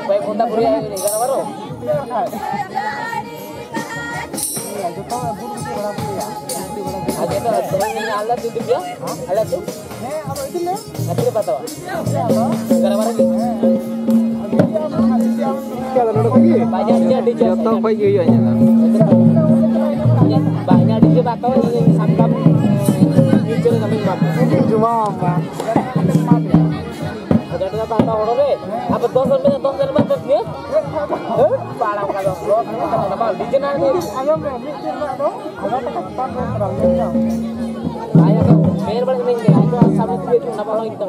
Baik kontak kuliah ini kan baru. Ada tu orang alat itu dia, alat tu. Nanti apa tahu? Gara-gara ni. Banyak dia di jatuh pagi ya. Banyak di jatuh ini sangkam muncul kami mampu. Cuma apa? Ada apa tahu orang apa dosen betul dia? Parang kalau apa di jena ni. Ayam mikir nak tu? Agak tak terlalu jauh. Ayah tu, main balik ni, ayah tu sama tu itu nama orang itu.